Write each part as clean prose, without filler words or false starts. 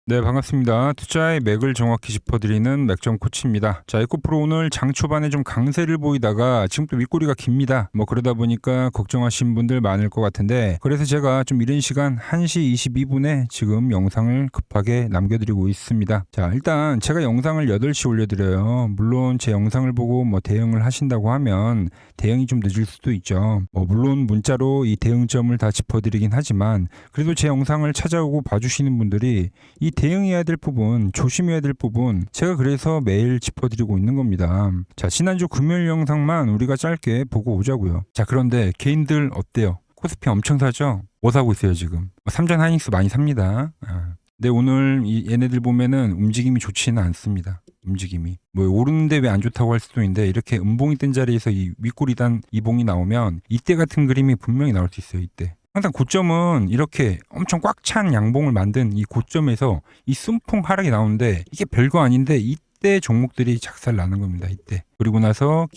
네, 반갑습니다. 투자의 맥을 정확히 짚어드리는 맥점 코치입니다. 자, 에코프로 오늘 장 초반에 좀 강세를 보이다가 지금 또 윗꼬리가 깁니다. 그러다 보니까 걱정하신 분들 많을 것 같은데, 그래서 제가 좀 이른 시간 1시 22분에 지금 영상을 급하게 남겨드리고 있습니다. 자, 일단 제가 영상을 8시 올려드려요. 물론 제 영상을 보고 대응을 하신다고 하면 대응이 좀 늦을 수도 있죠. 물론 문자로 이 대응점을 다 짚어드리긴 하지만, 그래도 제 영상을 찾아오고 봐주시는 분들이 이 대응해야 될 부분, 조심해야 될 부분, 제가 그래서 매일 짚어드리고 있는 겁니다. 자, 지난주 금요일 영상만 우리가 짧게 보고 오자고요. 자, 그런데 개인들 어때요? 코스피 엄청 사죠? 뭐 사고 있어요 지금? 삼전 하이닉스 많이 삽니다. 근데 오늘 얘네들 보면은 움직임이 좋지는 않습니다. 움직임이 오르는데 왜 안 좋다고 할 수도 있는데, 이렇게 음봉이 뜬 자리에서 이 윗꼬리단 이봉이 나오면 이때 같은 그림이 분명히 나올 수 있어요. 이때 항상 고점은 이렇게 엄청 꽉 찬 양봉을 만든 이 고점에서 이 순풍 하락이 나오는데, 이게 별거 아닌데 이때 종목들이 작살 나는 겁니다. 이때. 그리고 나서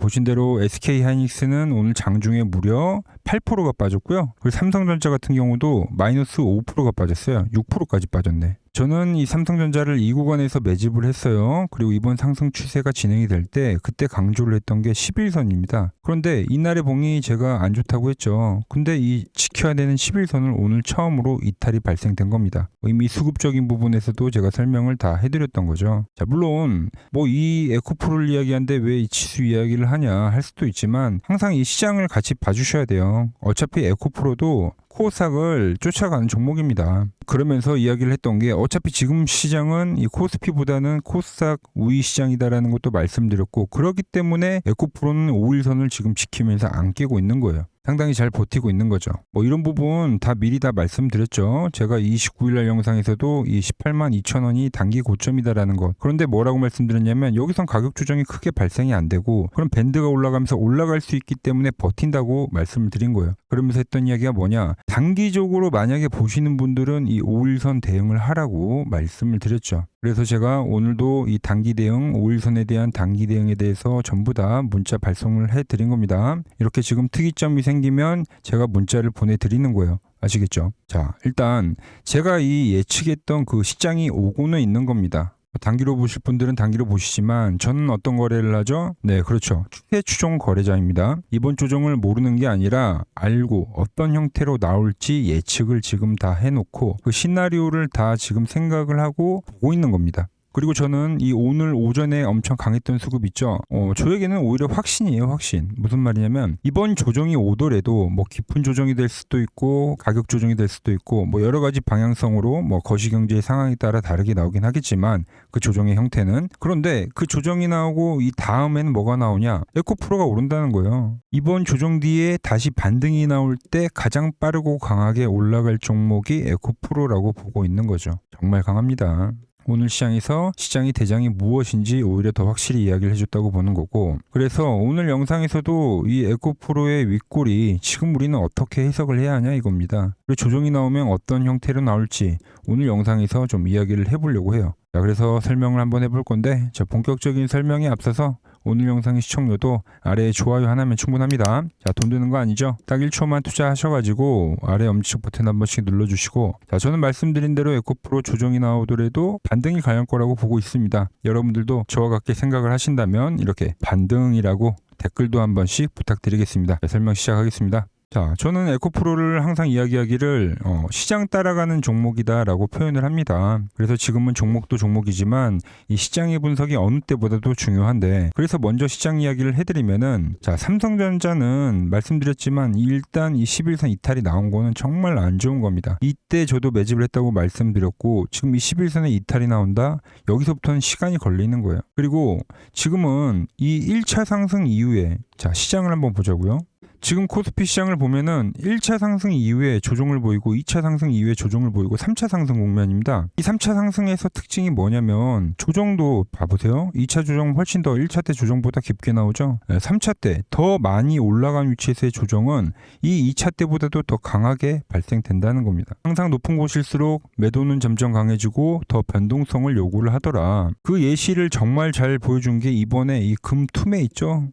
보신 대로 SK 하이닉스는 오늘 장중에 무려 8%가 빠졌고요. 그리고 삼성전자 같은 경우도 마이너스 5%가 빠졌어요. 6%까지 빠졌네. 저는 이 삼성전자를 이 구간에서 매집을 했어요. 그리고 이번 상승 추세가 진행이 될 때 그때 강조를 했던 게 11선입니다. 그런데 이날의 봉이 제가 안 좋다고 했죠. 근데 이 지켜야 되는 11선을 오늘 처음으로 이탈이 발생된 겁니다. 이미 수급적인 부분에서도 제가 설명을 다 해드렸던 거죠. 자, 물론 이 에코프로를 이야기하는데 왜 이 지수 이야기를 하냐 할 수도 있지만, 항상 이 시장을 같이 봐주셔야 돼요. 어차피 에코프로도 코스닥을 쫓아가는 종목입니다. 그러면서 이야기를 했던 게, 어차피 지금 시장은 이 코스피보다는 코스닥 우위 시장이다라는 것도 말씀드렸고, 그렇기 때문에 에코프로는 5일선을 지금 지키면서 안 깨고 있는 거예요. 상당히 잘 버티고 있는 거죠. 이런 부분 다 미리 다 말씀드렸죠. 제가 29일날 영상에서도 이 18만 2천 원이 단기 고점이다라는 것. 그런데 뭐라고 말씀드렸냐면, 여기선 가격 조정이 크게 발생이 안 되고, 그럼 밴드가 올라가면서 올라갈 수 있기 때문에 버틴다고 말씀을 드린 거예요. 그러면서 했던 이야기가 뭐냐, 단기적으로 만약에 보시는 분들은 이 5일선 대응을 하라고 말씀을 드렸죠. 그래서 제가 오늘도 이 단기 대응, 5일선에 대한 단기 대응에 대해서 전부 다 문자 발송을 해드린 겁니다. 이렇게 지금 특이점이 생기면 제가 문자를 보내드리는 거예요. 아시겠죠? 자, 일단 제가 이 예측했던 그 시장이 오고는 있는 겁니다. 단기로 보실 분들은 단기로 보시지만, 저는 어떤 거래를 하죠? 네, 그렇죠. 추세 추종 거래자입니다. 이번 조정을 모르는 게 아니라 알고 어떤 형태로 나올지 예측을 지금 다 해놓고 그 시나리오를 다 지금 생각을 하고 보고 있는 겁니다. 그리고 저는 이 오늘 오전에 엄청 강했던 수급 있죠. 저에게는 오히려 확신이에요, 확신. 무슨 말이냐면, 이번 조정이 오더라도 깊은 조정이 될 수도 있고 가격 조정이 될 수도 있고 여러 가지 방향성으로 거시경제의 상황에 따라 다르게 나오긴 하겠지만, 그 조정의 형태는. 그런데 그 조정이 나오고 이 다음에는 뭐가 나오냐? 에코프로가 오른다는 거예요. 이번 조정 뒤에 다시 반등이 나올 때 가장 빠르고 강하게 올라갈 종목이 에코프로라고 보고 있는 거죠. 정말 강합니다. 오늘 시장에서 시장의 대장이 무엇인지 오히려 더 확실히 이야기를 해줬다고 보는 거고, 그래서 오늘 영상에서도 이 에코프로의 윗골이 지금 우리는 어떻게 해석을 해야 하냐 이겁니다. 그리고 조정이 나오면 어떤 형태로 나올지 오늘 영상에서 좀 이야기를 해보려고 해요. 자, 그래서 설명을 한번 해볼 건데, 본격적인 설명에 앞서서 오늘 영상의 시청료도 아래에 좋아요 하나면 충분합니다. 자, 돈 드는 거 아니죠? 딱 1초만 투자하셔가지고 아래 엄지척 버튼 한 번씩 눌러주시고, 자, 저는 말씀드린 대로 에코프로 조정이 나오더라도 반등이 가할 거라고 보고 있습니다. 여러분들도 저와 같게 생각을 하신다면 이렇게 반등이라고 댓글도 한 번씩 부탁드리겠습니다. 자, 설명 시작하겠습니다. 자, 저는 에코프로를 항상 이야기하기를 시장 따라가는 종목이다라고 표현을 합니다. 그래서 지금은 종목도 종목이지만 이 시장의 분석이 어느 때보다도 중요한데, 그래서 먼저 시장 이야기를 해드리면은, 자, 삼성전자는 말씀드렸지만 일단 이 11선 이탈이 나온 거는 정말 안 좋은 겁니다. 이때 저도 매집을 했다고 말씀드렸고, 지금 이 11선에 이탈이 나온다? 여기서부터는 시간이 걸리는 거예요. 그리고 지금은 이 1차 상승 이후에, 자, 시장을 한번 보자고요. 지금 코스피 시장을 보면은 1차 상승 이후에 조정을 보이고 2차 상승 이후에 조정을 보이고 3차 상승 국면입니다. 이 3차 상승에서 특징이 뭐냐면, 조정도 봐보세요. 2차 조정 훨씬 더 1차 때 조정보다 깊게 나오죠. 3차 때 더 많이 올라간 위치에서의 조정은 이 2차 때보다도 더 강하게 발생된다는 겁니다. 항상 높은 곳일수록 매도는 점점 강해지고 더 변동성을 요구를 하더라. 그 예시를 정말 잘 보여준 게 이번에 이 금투매 있죠.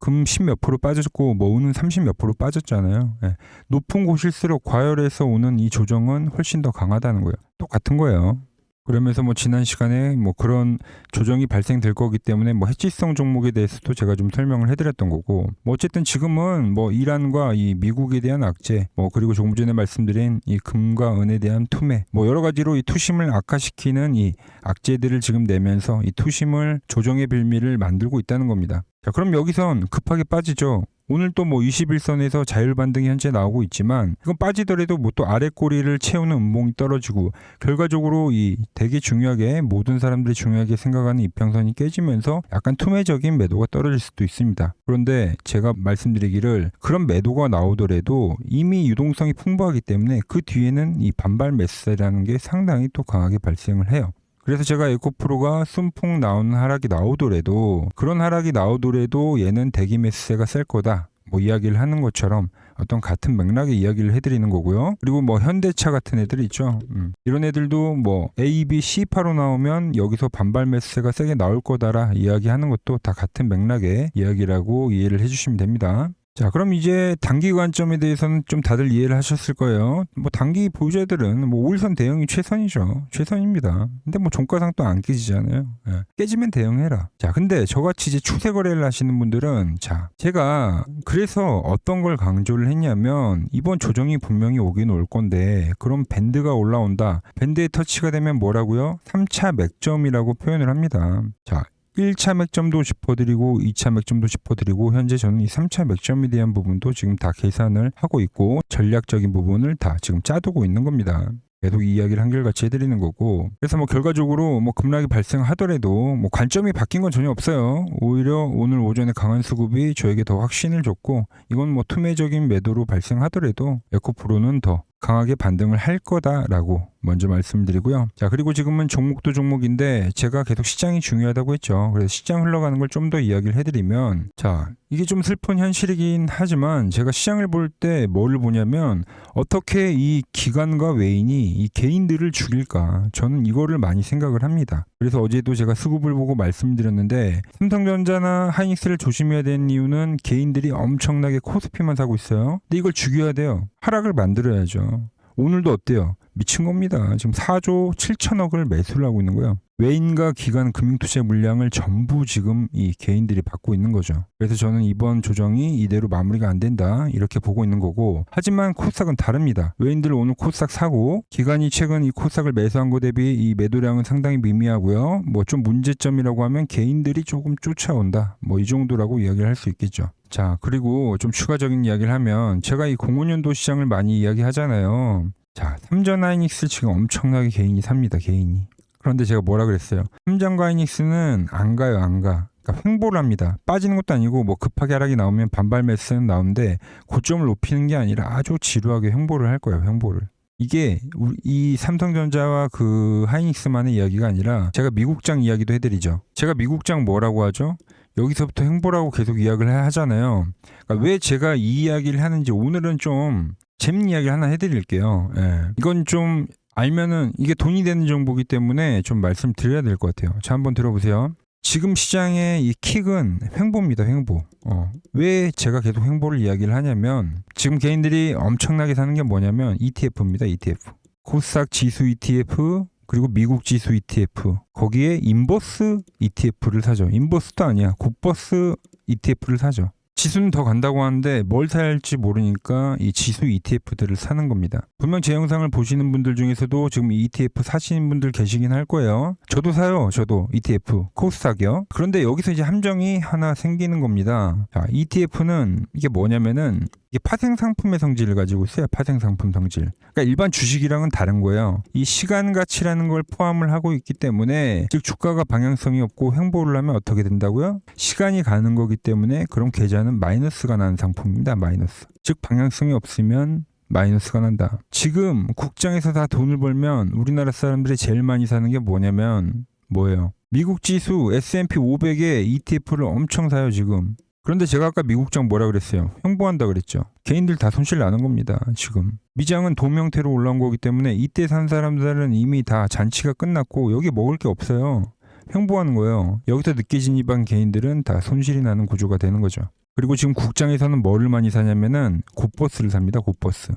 금 10몇 프로 빠졌고 뭐 은은 30 몇 프로 빠졌잖아요. 예. 높은 곳일수록 과열에서 오는 이 조정은 훨씬 더 강하다는 거예요. 똑같은 거예요. 그러면서 뭐 지난 시간에 뭐 그런 조정이 발생될 거기 때문에 뭐 해지성 종목에 대해서도 제가 좀 설명을 해드렸던 거고, 뭐 어쨌든 지금은 뭐 이란과 이 미국에 대한 악재, 뭐 그리고 조금 전에 말씀드린 이 금과 은에 대한 투매, 뭐 여러 가지로 이 투심을 악화시키는 이 악재들을 지금 내면서 이 투심을 조정의 빌미를 만들고 있다는 겁니다. 자, 그럼 여기선 급하게 빠지죠. 오늘 또 뭐 21선에서 자율 반등이 현재 나오고 있지만, 이건 빠지더라도 뭐 또 아래 꼬리를 채우는 음봉이 떨어지고, 결과적으로 이 되게 중요하게 모든 사람들이 중요하게 생각하는 이평선이 깨지면서 약간 투매적인 매도가 떨어질 수도 있습니다. 그런데 제가 말씀드리기를, 그런 매도가 나오더라도 이미 유동성이 풍부하기 때문에 그 뒤에는 이 반발 매수세라는 게 상당히 또 강하게 발생을 해요. 그래서 제가 에코프로가 순풍 나오는 하락이 나오더라도, 그런 하락이 나오더라도 얘는 대기 매수세가 셀 거다, 뭐 이야기를 하는 것처럼 어떤 같은 맥락의 이야기를 해드리는 거고요. 그리고 뭐 현대차 같은 애들 있죠. 이런 애들도 뭐 A, B, C 파로 나오면 여기서 반발 매수세가 세게 나올 거다라 이야기하는 것도 다 같은 맥락의 이야기라고 이해를 해주시면 됩니다. 자, 그럼 이제 단기 관점에 대해서는 좀 다들 이해를 하셨을 거예요. 뭐 단기 보유자들은 뭐 5일선 대응이 최선이죠. 최선입니다. 근데 뭐 종가상 또 안 깨지잖아요. 예. 깨지면 대응해라. 자, 근데 저같이 이제 추세 거래를 하시는 분들은, 자, 제가 그래서 어떤 걸 강조를 했냐면, 이번 조정이 분명히 오긴 올 건데, 그럼 밴드가 올라온다. 밴드에 터치가 되면 뭐라고요? 3차 맥점이라고 표현을 합니다. 자, 1차 맥점도 짚어드리고 2차 맥점도 짚어드리고, 현재 저는 이 3차 맥점에 대한 부분도 지금 다 계산을 하고 있고 전략적인 부분을 다 지금 짜두고 있는 겁니다. 계속 이 이야기를 한결같이 해드리는 거고, 그래서 뭐 결과적으로 뭐 급락이 발생하더라도 뭐 관점이 바뀐 건 전혀 없어요. 오히려 오늘 오전에 강한 수급이 저에게 더 확신을 줬고, 이건 뭐 투매적인 매도로 발생하더라도 에코프로는 더 강하게 반등을 할 거다라고 먼저 말씀드리고요. 자, 그리고 지금은 종목도 종목인데 제가 계속 시장이 중요하다고 했죠. 그래서 시장 흘러가는 걸 좀 더 이야기를 해드리면, 자, 이게 좀 슬픈 현실이긴 하지만 제가 시장을 볼 때 뭐를 보냐면, 어떻게 이 기관과 외인이 이 개인들을 죽일까, 저는 이거를 많이 생각을 합니다. 그래서 어제도 제가 수급을 보고 말씀드렸는데, 삼성전자나 하이닉스를 조심해야 되는 이유는 개인들이 엄청나게 코스피만 사고 있어요. 근데 이걸 죽여야 돼요. 하락을 만들어야죠. 오늘도 어때요? 미친 겁니다. 지금 4조 7천억을 매수를 하고 있는 거예요. 외인과 기관 금융투자 물량을 전부 지금 이 개인들이 받고 있는 거죠. 그래서 저는 이번 조정이 이대로 마무리가 안 된다, 이렇게 보고 있는 거고, 하지만 코스닥은 다릅니다. 외인들 오늘 코스닥 사고, 기관이 최근 이 코스닥을 매수한 거 대비 이 매도량은 상당히 미미하고요. 뭐 좀 문제점이라고 하면 개인들이 조금 쫓아온다, 뭐 이 정도라고 이야기를 할 수 있겠죠. 자, 그리고 좀 추가적인 이야기를 하면, 제가 이 05년도 시장을 많이 이야기하잖아요. 자, 삼전 하이닉스 지금 엄청나게 개인이 삽니다. 개인이. 그런데 제가 뭐라 그랬어요? 삼전과 하이닉스는 안 가요. 안 가. 그러니까 횡보를 합니다. 빠지는 것도 아니고 뭐 급하게 하락이 나오면 반발 매수는 나오는데, 고점을 높이는 게 아니라 아주 지루하게 횡보를 할 거예요. 횡보를. 이게 이 삼성전자와 그 하이닉스만의 이야기가 아니라, 제가 미국장 이야기도 해드리죠. 제가 미국장 뭐라고 하죠? 여기서부터 횡보라고 계속 이야기를 하잖아요. 그러니까 왜 제가 이 이야기를 하는지 오늘은 좀 재밌는 이야기 하나 해드릴게요. 예. 이건 좀 알면은 이게 돈이 되는 정보이기 때문에 좀 말씀드려야 될 것 같아요. 자, 한번 들어보세요. 지금 시장의 이 킥은 횡보입니다. 횡보. 왜 제가 계속 횡보를 이야기를 하냐면, 지금 개인들이 엄청나게 사는 게 뭐냐면 ETF입니다. ETF. 코스닥 지수 ETF, 그리고 미국 지수 ETF, 거기에 인버스 ETF를 사죠. 인버스도 아니야. 굿버스 ETF를 사죠. 지수는 더 간다고 하는데 뭘 사야 할지 모르니까 이 지수 ETF들을 사는 겁니다. 분명 제 영상을 보시는 분들 중에서도 지금 ETF 사시는 분들 계시긴 할 거예요. 저도 사요. 저도 ETF 코스닥이요. 그런데 여기서 이제 함정이 하나 생기는 겁니다. 자, ETF는 이게 뭐냐면은, 이게 파생 상품의 성질을 가지고 있어요. 파생 상품 성질. 그러니까 일반 주식이랑은 다른 거예요. 이 시간 가치라는 걸 포함을 하고 있기 때문에, 즉 주가가 방향성이 없고 횡보를 하면 어떻게 된다고요? 시간이 가는 거기 때문에 그럼 계좌는 마이너스가 나는 상품입니다. 마이너스. 즉 방향성이 없으면 마이너스가 난다. 지금 국장에서 다 돈을 벌면 우리나라 사람들이 제일 많이 사는 게 뭐냐면, 뭐예요? 미국 지수 S&P 500에 ETF를 엄청 사요 지금. 그런데 제가 아까 미국장 뭐라 그랬어요? 횡보한다 그랬죠. 개인들 다 손실 나는 겁니다. 지금 미장은 돔 형태로 올라온 거기 때문에 이때 산 사람들은 이미 다 잔치가 끝났고 여기 먹을 게 없어요. 횡보하는 거예요. 여기서 늦게 진입한 개인들은 다 손실이 나는 구조가 되는 거죠. 그리고 지금 국장에서는 뭐를 많이 사냐면은 곱버스를 삽니다. 곱버스.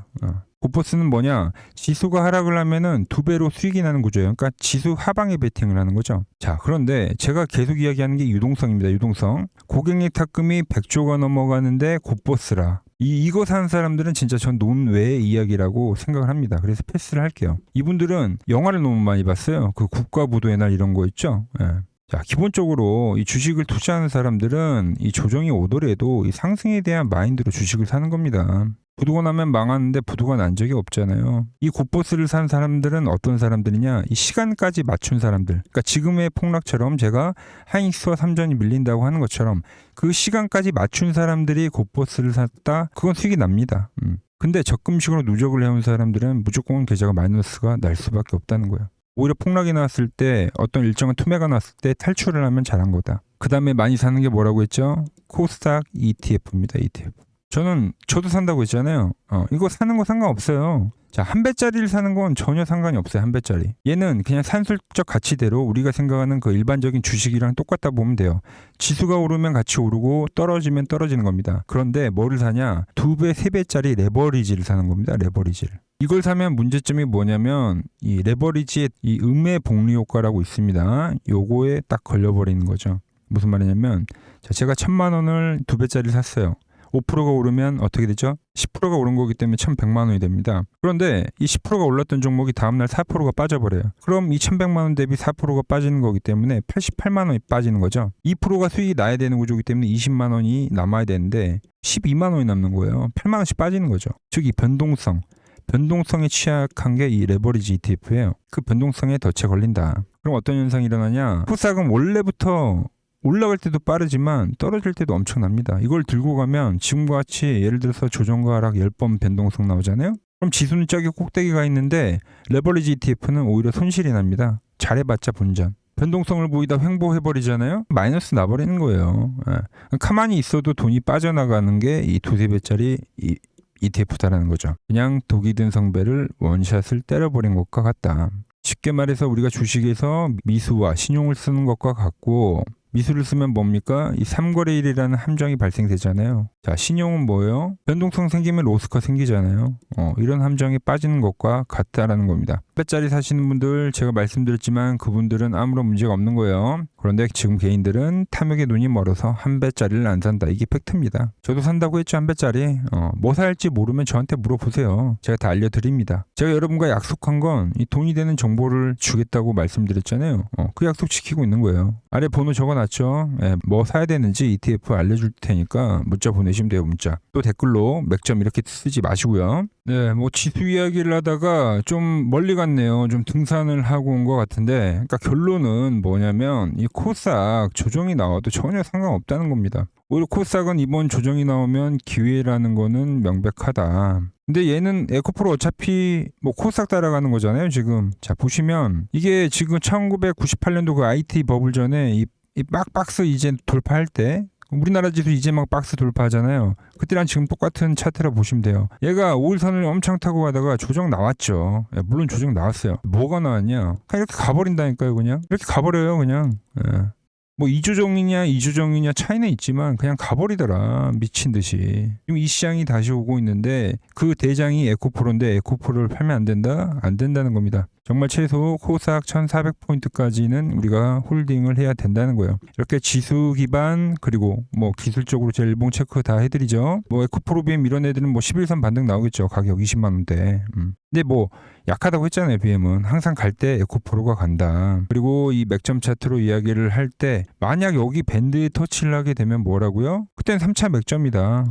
곱버스는 뭐냐? 지수가 하락을 하면은 2배로 수익이 나는 구조예요. 그러니까 지수 하방에 베팅을 하는 거죠. 자, 그런데 제가 계속 이야기하는 게 유동성입니다. 유동성. 고객님 탁금이 100조가 넘어가는데 곱버스라. 이거 사는 사람들은 진짜 전 논외의 이야기라고 생각을 합니다. 그래서 패스를 할게요. 이분들은 영화를 너무 많이 봤어요. 그 국가부도의 날 이런 거 있죠. 예. 자, 기본적으로 이 주식을 투자하는 사람들은 이 조정이 오더라도 이 상승에 대한 마인드로 주식을 사는 겁니다. 부도가 나면 망하는데 부도가 난 적이 없잖아요. 이 곱버스를 산 사람들은 어떤 사람들이냐? 이 시간까지 맞춘 사람들. 그러니까 지금의 폭락처럼 제가 하이닉스와 삼전이 밀린다고 하는 것처럼 그 시간까지 맞춘 사람들이 곱버스를 샀다. 그건 수익이 납니다. 근데 적금식으로 누적을 해온 사람들은 무조건 계좌가 마이너스가 날 수밖에 없다는 거예요. 오히려 폭락이 나왔을 때 어떤 일정한 투매가 나왔을 때 탈출을 하면 잘한 거다. 그 다음에 많이 사는 게 뭐라고 했죠? 코스닥 ETF입니다. ETF. 저도 산다고 했잖아요. 이거 사는 거 상관없어요. 자, 한 배짜리를 사는 건 전혀 상관이 없어요. 한 배짜리. 얘는 그냥 산술적 가치대로 우리가 생각하는 그 일반적인 주식이랑 똑같다 보면 돼요. 지수가 오르면 같이 오르고 떨어지면 떨어지는 겁니다. 그런데 뭐를 사냐? 2배, 3배짜리 레버리지를 사는 겁니다. 레버리지를. 이걸 사면 문제점이 뭐냐면 이 레버리지에 이 음의 복리 효과라고 있습니다. 요거에 딱 걸려버리는 거죠. 무슨 말이냐면 자, 제가 1,000만 원을 2배짜리를 샀어요. 5%가 오르면 어떻게 되죠? 10%가 오른 거기 때문에 1,100만 원이 됩니다. 그런데 이 10%가 올랐던 종목이 다음날 4%가 빠져버려요. 그럼 이 1,100만 원 대비 4%가 빠지는 거기 때문에 88만 원이 빠지는 거죠. 2%가 수익이 나야 되는 구조이기 때문에 20만 원이 남아야 되는데 12만 원이 남는 거예요. 8만 원씩 빠지는 거죠. 즉 이 변동성에 취약한 게 이 레버리지 ETF예요. 그 변동성에 덫에 걸린다. 그럼 어떤 현상이 일어나냐? 코스닥은 원래부터 올라갈 때도 빠르지만 떨어질 때도 엄청납니다. 이걸 들고 가면 지금과 같이 예를 들어서 조정과 하락 10번 변동성 나오잖아요. 그럼 지수는 저기 꼭대기가 있는데 레버리지 ETF는 오히려 손실이 납니다. 잘해봤자 본전. 변동성을 보이다 횡보해버리잖아요. 마이너스 나버리는 거예요. 가만히 있어도 돈이 빠져나가는 게 이 2~3배짜리 ETF다라는 거죠. 그냥 독이 든 성배를 원샷을 때려버린 것과 같다. 쉽게 말해서 우리가 주식에서 미수와 신용을 쓰는 것과 같고 미수를 쓰면 뭡니까? 이 3거래일이라는 함정이 발생되잖아요. 자, 신용은 뭐예요? 변동성 생기면 로스가 생기잖아요. 이런 함정이 빠지는 것과 같다라는 겁니다. 배짜리 사시는 분들 제가 말씀드렸지만 그분들은 아무런 문제가 없는 거예요. 그런데 지금 개인들은 탐욕에 눈이 멀어서 한 배짜리를 안 산다. 이게 팩트입니다. 저도 산다고 했죠. 한 배짜리. 뭐 살지 모르면 저한테 물어보세요. 제가 다 알려드립니다. 제가 여러분과 약속한 건 이 돈이 되는 정보를 주겠다고 말씀드렸잖아요. 그 약속 지키고 있는 거예요. 아래 번호 적어놨죠. 뭐 사야 되는지 ETF 알려줄 테니까 문자 보내시면 돼요. 문자. 또 댓글로 맥점 이렇게 쓰지 마시고요. 네, 뭐 지수 이야기를 하다가 좀 멀리 갔네요. 좀 등산을 하고 온 것 같은데, 그러니까 결론은 뭐냐면 이 코스닥 조정이 나와도 전혀 상관없다는 겁니다. 오히려 코스닥은 이번 조정이 나오면 기회라는 거는 명백하다. 근데 얘는 에코프로 어차피 뭐 코스닥 따라가는 거잖아요, 지금. 자, 보시면 이게 지금 1998년도 그 IT 버블 전에 이 박스 이제 돌파할 때 우리나라 지수 이제 막 박스 돌파하잖아요. 그때랑 지금 똑같은 차트라 보시면 돼요. 얘가 5일선을 엄청 타고 가다가 조정 나왔죠. 물론 조정 나왔어요. 뭐가 나왔냐? 그냥 이렇게 가버린다니까요. 그냥 이렇게 가버려요. 그냥. 뭐 2조정이냐 차이는 있지만 그냥 가버리더라. 미친 듯이. 지금 이 시장이 다시 오고 있는데 그 대장이 에코프로인데 에코프로를 팔면 안 된다? 안 된다는 겁니다. 정말 최소 코스닥 1400포인트까지는 우리가 홀딩을 해야 된다는 거예요. 이렇게 지수 기반 그리고 뭐 기술적으로 제 일봉 체크 다 해드리죠. 뭐 에코프로 BM 이런 애들은 뭐 11선 반등 나오겠죠. 가격 20만 원대. 근데 뭐 약하다고 했잖아요. BM은 항상 갈 때 에코프로가 간다. 그리고 이 맥점 차트로 이야기를 할 때 만약 여기 밴드에 터치를 하게 되면 뭐라고요? 그땐 3차 맥점이다.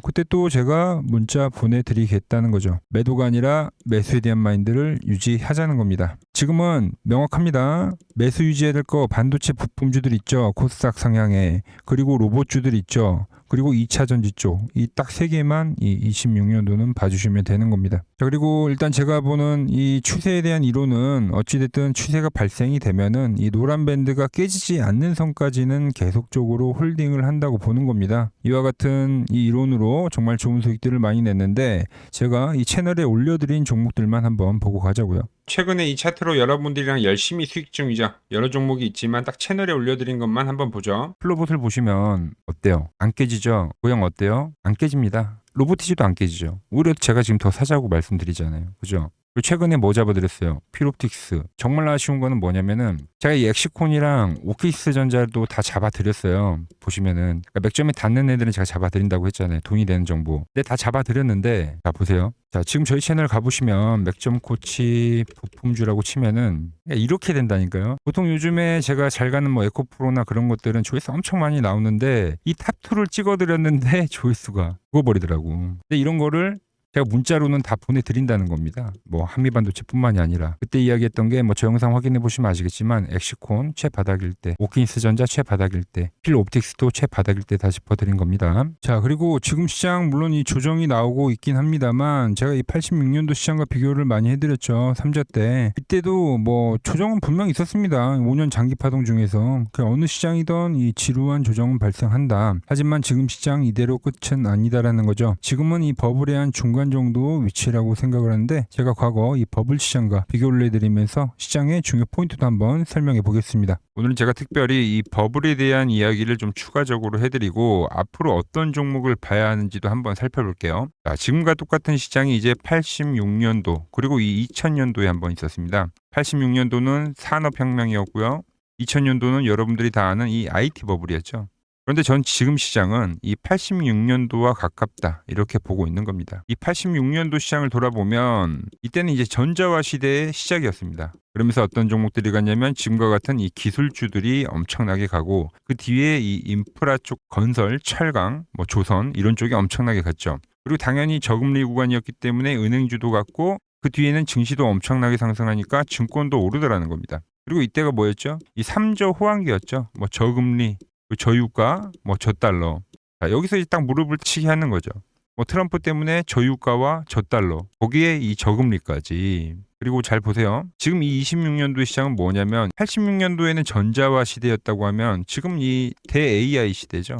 그때 또 제가 문자 보내드리겠다는 거죠. 매도가 아니라 매수에 대한 마인드를 유지하자는 겁니다. 지금은 명확합니다. 매수 유지해야 될 거 반도체 부품주들 있죠. 코스닥 상향에. 그리고 로봇주들 있죠. 그리고 2차 전지 쪽. 이 딱 3개만 이 26년도는 봐주시면 되는 겁니다. 자, 그리고 일단 제가 보는 이 추세에 대한 이론은 어찌됐든 추세가 발생이 되면은 이 노란 밴드가 깨지지 않는 선까지는 계속적으로 홀딩을 한다고 보는 겁니다. 이와 같은 이 이론으로 정말 좋은 수익들을 많이 냈는데 제가 이 채널에 올려드린 종목들만 한번 보고 가자고요. 최근에 이 차트로 여러분들이랑 열심히 수익 중이죠. 여러 종목이 있지만 딱 채널에 올려드린 것만 한번 보죠. 플로봇을 보시면 어때요? 안 깨지죠? 고영 어때요? 안 깨집니다. 로보티지도 안 깨지죠. 오히려 제가 지금 더 사자고 말씀드리잖아요. 그죠? 그리고 최근에 뭐 잡아드렸어요? 필옵틱스. 정말 아쉬운 거는 뭐냐면은 제가 이 엑시콘이랑 오키스 전자도 다 잡아드렸어요. 보시면은 그러니까 맥점에 닿는 애들은 제가 잡아드린다고 했잖아요. 돈이 되는 정보. 근데 다 잡아드렸는데 자 보세요. 자 지금 저희 채널 가보시면 맥점 코치 부품주라고 치면은 이렇게 된다니까요. 보통 요즘에 제가 잘 가는 뭐 에코프로나 그런 것들은 조회수 엄청 많이 나오는데 이 탑2를 찍어드렸는데 조회수가 죽어버리더라고. 근데 이런 거를 제가 문자로는 다 보내드린다는 겁니다. 뭐 한미반도체뿐만이 아니라 그때 이야기했던 게 뭐 저 영상 확인해 보시면 아시겠지만 엑시콘 최바닥일 때, 오킨스 전자 최바닥일 때, 필옵틱스도 최바닥일 때 다 짚어드린 겁니다. 자 그리고 지금 시장 물론 이 조정이 나오고 있긴 합니다만 제가 이 86년도 시장과 비교를 많이 해드렸죠. 3자 때 이때도 뭐 조정은 분명히 있었습니다. 5년 장기 파동 중에서 그 어느 시장이든 이 지루한 조정은 발생한다. 하지만 지금 시장 이대로 끝은 아니다라는 거죠. 지금은 이 버블에 한 중간 정도 위치라고 생각을 하는데 제가 과거 이 버블 시장과 비교를 해드리면서 시장의 중요 포인트도 한번 설명해 보겠습니다. 오늘은 제가 특별히 이 버블에 대한 이야기를 좀 추가적으로 해드리고 앞으로 어떤 종목을 봐야 하는지도 한번 살펴볼게요. 자, 지금과 똑같은 시장이 이제 86년도 그리고 이 2000년도에 한번 있었습니다. 86년도는 산업혁명이었고요. 2000년도는 여러분들이 다 아는 이 IT 버블이었죠. 그런데 전 지금 시장은 이 86년도와 가깝다 이렇게 보고 있는 겁니다. 이 86년도 시장을 돌아보면 이때는 이제 전자화 시대의 시작이었습니다. 그러면서 어떤 종목들이 갔냐면 지금과 같은 이 기술주들이 엄청나게 가고 그 뒤에 이 인프라 쪽 건설, 철강, 뭐 조선 이런 쪽이 엄청나게 갔죠. 그리고 당연히 저금리 구간이었기 때문에 은행주도 갔고 그 뒤에는 증시도 엄청나게 상승하니까 증권도 오르더라는 겁니다. 그리고 이때가 뭐였죠? 이 3조 호황기였죠. 뭐 저금리 저유가, 뭐 저달러. 자, 여기서 이제 딱 무릎을 치게 하는 거죠. 뭐 트럼프 때문에 저유가와 저달러, 거기에 이 저금리까지. 그리고 잘 보세요. 지금 이 26년도 시장은 뭐냐면 86년도에는 전자화 시대였다고 하면 지금 이 대 AI 시대죠.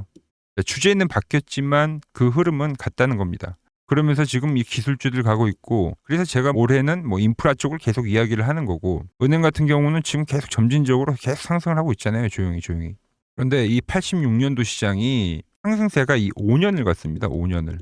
주제는 바뀌었지만 그 흐름은 같다는 겁니다. 그러면서 지금 이 기술주들 가고 있고 그래서 제가 올해는 뭐 인프라 쪽을 계속 이야기를 하는 거고 은행 같은 경우는 지금 계속 점진적으로 계속 상승을 하고 있잖아요. 조용히. 그런데 이 86년도 시장이 상승세가 이 5년을 갔습니다. 5년을.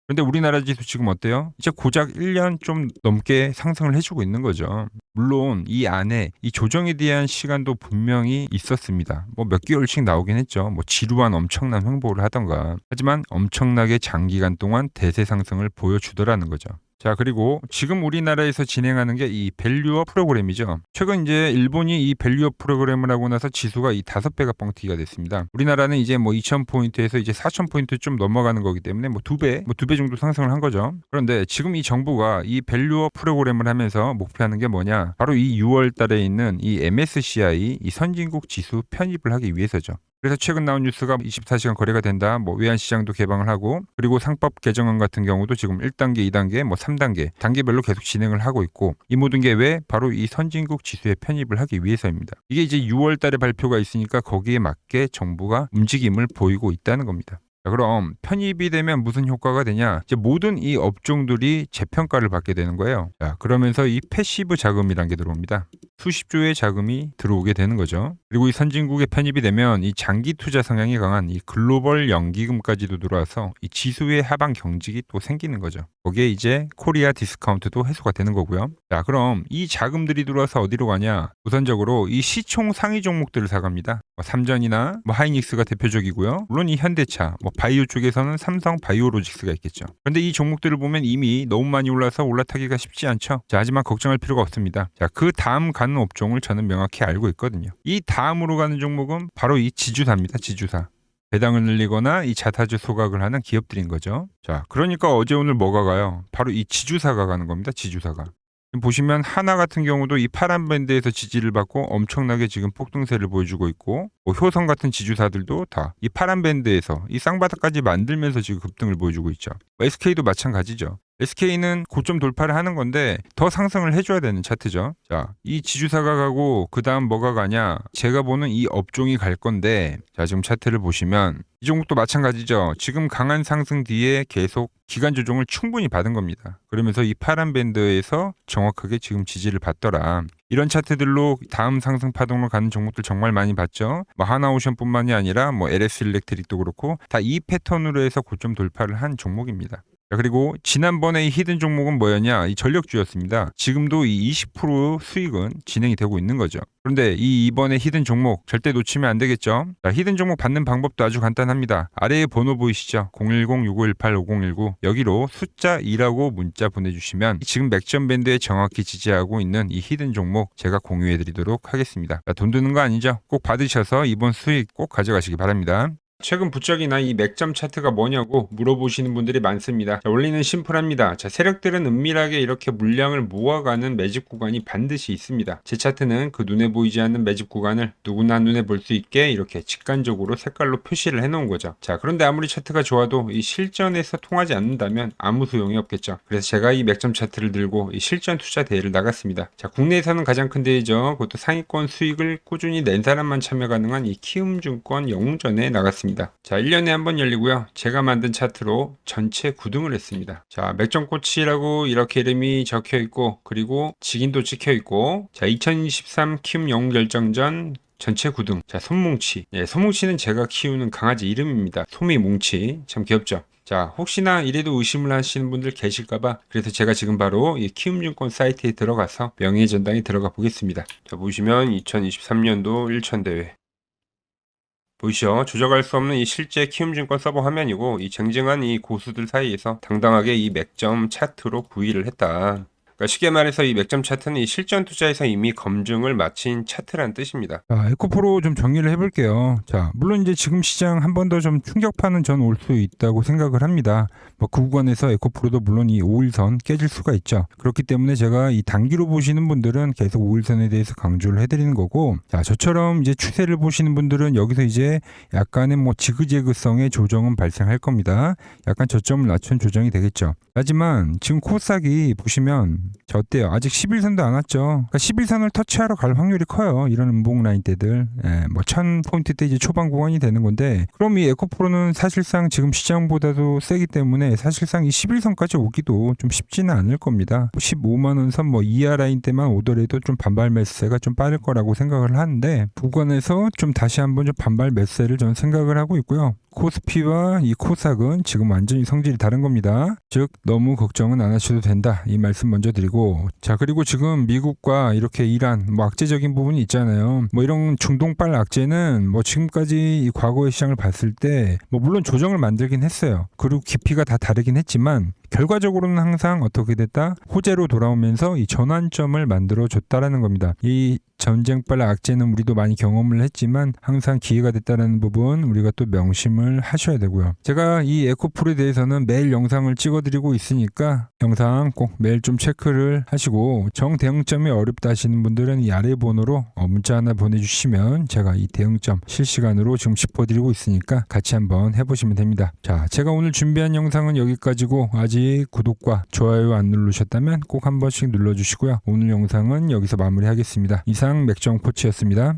그런데 우리나라 지수 지금 어때요? 이제 고작 1년 좀 넘게 상승을 해주고 있는 거죠. 물론 이 안에 이 조정에 대한 시간도 분명히 있었습니다. 뭐 몇 개월씩 나오긴 했죠. 뭐 지루한 엄청난 횡보를 하던가. 하지만 엄청나게 장기간 동안 대세 상승을 보여주더라는 거죠. 자 그리고 지금 우리나라에서 진행하는 게 이 밸류업 프로그램이죠. 최근 이제 일본이 이 밸류업 프로그램을 하고 나서 지수가 이 5배가 뻥튀기가 됐습니다. 우리나라는 이제 뭐 2,000포인트에서 이제 4,000포인트 좀 넘어가는 거기 때문에 뭐 2배 정도 상승을 한 거죠. 그런데 지금 이 정부가 이 밸류업 프로그램을 하면서 목표하는 게 뭐냐? 바로 이 6월 달에 있는 이 MSCI 이 선진국 지수 편입을 하기 위해서죠. 그래서 최근 나온 뉴스가 24시간 거래가 된다. 뭐 외환시장도 개방을 하고 그리고 상법 개정안 같은 경우도 지금 1단계, 2단계, 뭐 3단계 단계별로 계속 진행을 하고 있고 이 모든 게 왜? 바로 이 선진국 지수에 편입을 하기 위해서입니다. 이게 이제 6월 달에 발표가 있으니까 거기에 맞게 정부가 움직임을 보이고 있다는 겁니다. 자, 그럼 편입이 되면 무슨 효과가 되냐? 이제 모든 이 업종들이 재평가를 받게 되는 거예요. 자, 그러면서 이 패시브 자금이란 게 들어옵니다. 수십조의 자금이 들어오게 되는 거죠. 그리고 이 선진국에 편입이 되면 이 장기 투자 성향이 강한 이 글로벌 연기금까지도 들어와서 이 지수의 하방 경직이 또 생기는 거죠. 거기에 이제 코리아 디스카운트도 해소가 되는 거고요. 자, 그럼 이 자금들이 들어와서 어디로 가냐? 우선적으로 이 시총 상위 종목들을 사갑니다. 뭐 삼전이나 뭐 하이닉스가 대표적이고요. 물론 이 현대차, 뭐 바이오 쪽에서는 삼성 바이오로직스가 있겠죠. 그런데 이 종목들을 보면 이미 너무 많이 올라서 올라타기가 쉽지 않죠. 자, 하지만 걱정할 필요가 없습니다. 자, 그 다음 가는 업종을 저는 명확히 알고 있거든요. 이 다음으로 가는 종목은 바로 이 지주사입니다. 지주사. 배당을 늘리거나 이 자사주 소각을 하는 기업들인 거죠. 자, 그러니까 어제 오늘 뭐가 가요? 바로 이 지주사가 가는 겁니다. 지주사가. 보시면 하나 같은 경우도 이 파란 밴드에서 지지를 받고 엄청나게 지금 폭등세를 보여주고 있고 뭐 효성 같은 지주사들도 다 이 파란 밴드에서 이 쌍바닥까지 만들면서 지금 급등을 보여주고 있죠. SK도 마찬가지죠. SK는 고점 돌파를 하는 건데 더 상승을 해줘야 되는 차트죠. 자, 이 지주사가 가고 그 다음 뭐가 가냐? 제가 보는 이 업종이 갈 건데, 자 지금 차트를 보시면 이 종목도 마찬가지죠. 지금 강한 상승 뒤에 계속 기간 조정을 충분히 받은 겁니다. 그러면서 이 파란 밴드에서 정확하게 지금 지지를 받더라. 이런 차트들로 다음 상승 파동으로 가는 종목들 정말 많이 봤죠. 뭐 하나오션뿐만이 아니라 뭐 LS 일렉트릭도 그렇고 다 이 패턴으로 해서 고점 돌파를 한 종목입니다. 자, 그리고 지난번에 이 히든 종목은 뭐였냐? 이 전력주였습니다. 지금도 이 20% 수익은 진행이 되고 있는 거죠. 그런데 이번에 히든 종목 절대 놓치면 안 되겠죠? 자, 히든 종목 받는 방법도 아주 간단합니다. 아래에 번호 보이시죠? 010-6518-5019 여기로 숫자 2라고 문자 보내주시면 지금 맥점 밴드에 정확히 지지하고 있는 이 히든 종목 제가 공유해드리도록 하겠습니다. 자, 돈 드는 거 아니죠? 꼭 받으셔서 이번 수익 꼭 가져가시기 바랍니다. 최근 부쩍이나 이 맥점 차트가 뭐냐고 물어보시는 분들이 많습니다. 자, 원리는 심플합니다. 자, 세력들은 은밀하게 이렇게 물량을 모아가는 매집 구간이 반드시 있습니다. 제 차트는 그 눈에 보이지 않는 매집 구간을 누구나 눈에 볼 수 있게 이렇게 직관적으로 색깔로 표시를 해놓은 거죠. 자, 그런데 아무리 차트가 좋아도 이 실전에서 통하지 않는다면 아무 소용이 없겠죠. 그래서 제가 이 맥점 차트를 들고 이 실전 투자 대회를 나갔습니다. 자, 국내에서는 가장 큰 대회죠. 그것도 상위권 수익을 꾸준히 낸 사람만 참여 가능한 이 키움증권 영웅전에 나갔습니다. 자, 1년에 한 번 열리고요. 제가 만든 차트로 전체 9등을 했습니다. 자, 맥점코치라고 이렇게 이름이 적혀 있고, 그리고 직인도 찍혀 있고, 자, 2023 키움 영웅 결정전 전체 9등. 자, 손뭉치. 예, 손뭉치는 제가 키우는 강아지 이름입니다. 소미뭉치. 참 귀엽죠? 자, 혹시나 이래도 의심을 하시는 분들 계실까봐 그래서 제가 지금 바로 이 키움증권 사이트에 들어가서 명예의 전당에 들어가 보겠습니다. 자, 보시면 2023년도 1천대회. 보이시죠? 조작할 수 없는 이 실제 키움증권 서버 화면이고 이 쟁쟁한 이 고수들 사이에서 당당하게 이 맥점 차트로 구의를 했다. 그러니까 쉽게 말해서 이 맥점 차트는 이 실전 투자에서 이미 검증을 마친 차트란 뜻입니다. 자, 에코프로 좀 정리를 해볼게요. 자, 물론 이제 지금 시장 한 번 더 좀 충격파는 전 올 수 있다고 생각을 합니다. 뭐 그 구간에서 에코프로도 물론 이 5일선 깨질 수가 있죠. 그렇기 때문에 제가 이 단기로 보시는 분들은 계속 5일선에 대해서 강조를 해드리는 거고, 자, 저처럼 이제 추세를 보시는 분들은 여기서 이제 약간의 뭐 지그재그성의 조정은 발생할 겁니다. 약간 저점을 낮춘 조정이 되겠죠. 하지만 지금 코스닥이 보시면 저 어때요? 아직 11선도 안 왔죠. 그러니까 11선을 터치하러 갈 확률이 커요. 이런 음봉 라인대들. 예, 뭐 1000포인트대 이제 초반 구간이 되는 건데, 그럼 이 에코프로는 사실상 지금 시장보다도 세기 때문에 사실상 이 11선까지 오기도 좀 쉽지는 않을 겁니다. 15만원 선 뭐 이하 라인대만 오더라도 좀 반발 매수세가 좀 빠를 거라고 생각을 하는데, 구간에서 좀 다시 한번 좀 반발 매수세를 저는 생각을 하고 있고요. 코스피와 이 코스닥은 지금 완전히 성질이 다른 겁니다. 즉 너무 걱정은 안 하셔도 된다, 이 말씀 먼저 드리고, 자, 그리고 지금 미국과 이렇게 이란 뭐 악재적인 부분이 있잖아요. 뭐 이런 중동발 악재는 뭐 지금까지 이 과거의 시장을 봤을 때 뭐 물론 조정을 만들긴 했어요. 그리고 깊이가 다 다르긴 했지만 결과적으로는 항상 어떻게 됐다? 호재로 돌아오면서 이 전환점을 만들어 줬다라는 겁니다. 이 전쟁발 악재는 우리도 많이 경험을 했지만 항상 기회가 됐다는 부분 우리가 또 명심을 하셔야 되고요. 제가 이 에코프로에 대해서는 매일 영상을 찍어드리고 있으니까 영상 꼭 매일 좀 체크를 하시고, 정대응점이 어렵다 하시는 분들은 이 아래 번호로 문자 하나 보내주시면 제가 이 대응점 실시간으로 지금 짚어드리고 있으니까 같이 한번 해보시면 됩니다. 자, 제가 오늘 준비한 영상은 여기까지고, 아직 구독과 좋아요 안 누르셨다면 꼭 한 번씩 눌러주시고요. 오늘 영상은 여기서 마무리하겠습니다. 이상 맥점 코치였습니다.